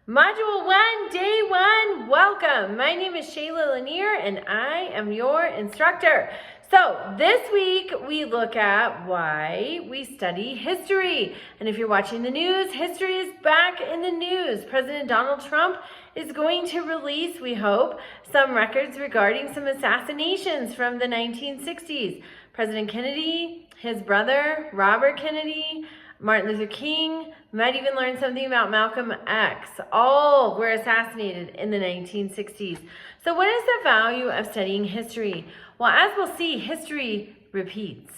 Module 1, Day 1, welcome. My name is Shayla Lanier and I am your instructor. So this week we look at why we study history. And if you're watching the news, history is back in the news. President Donald Trump is going to release, we hope, some records regarding some assassinations from the 1960s. President Kennedy, his brother, Robert Kennedy, Martin Luther King, might even learn something about Malcolm X. All were assassinated in the 1960s. So what is the value of studying history? Well, as we'll see, history repeats.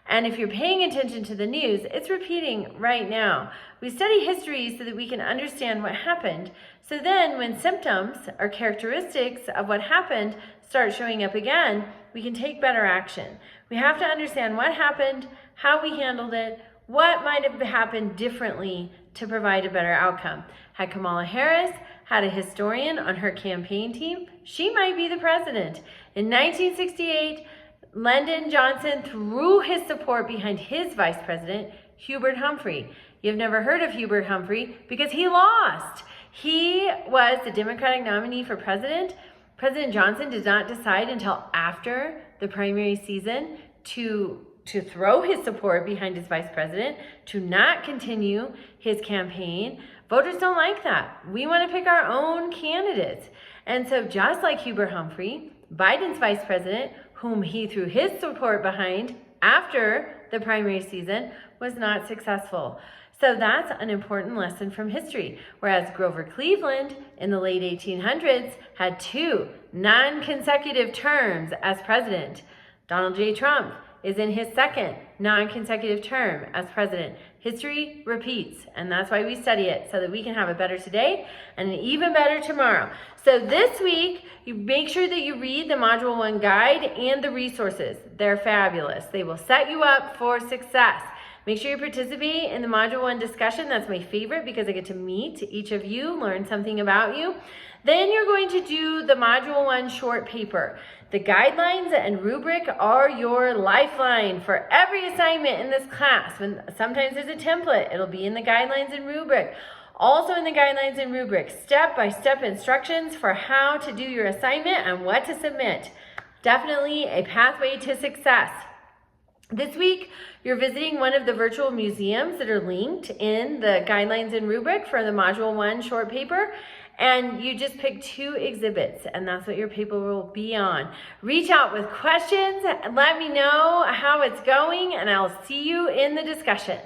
And if you're paying attention to the news, it's repeating right now. We study history so that we can understand what happened. So then when symptoms or characteristics of what happened start showing up again, we can take better action. We have to understand what happened, how we handled it, what might have happened differently to provide a better outcome. Had Kamala Harris had a historian on her campaign team, she might be the president. In 1968, Lyndon Johnson threw his support behind his vice president, Hubert Humphrey. You've never heard of Hubert Humphrey because he lost. He was the Democratic nominee for president. President Johnson did not decide until after the primary season to throw his support behind his vice president, to not continue his campaign. Voters don't like that. We want to pick our own candidates. And so just like Hubert Humphrey, Biden's vice president, whom he threw his support behind after the primary season, was not successful. So that's an important lesson from history. Whereas Grover Cleveland in the late 1800s had 2 non-consecutive terms as president. Donald J. Trump is in his 2nd non-consecutive term as president. History repeats, and that's why we study it, so that we can have a better today and an even better tomorrow. So this week, you make sure that you read the Module 1 guide and the resources. They're fabulous. They will set you up for success. Make sure you participate in the Module 1 discussion. That's my favorite because I get to meet each of you, learn something about you. Then you're going to do the Module 1 short paper. The guidelines and rubric are your lifeline for every assignment in this class. When sometimes there's a template, it'll be in the guidelines and rubric. Also in the guidelines and rubric, step-by-step instructions for how to do your assignment and what to submit. Definitely a pathway to success. This week, you're visiting one of the virtual museums that are linked in the guidelines and rubric for the Module 1 short paper. And you just pick 2 exhibits, and that's what your paper will be on. Reach out with questions, let me know how it's going, and I'll see you in the discussion.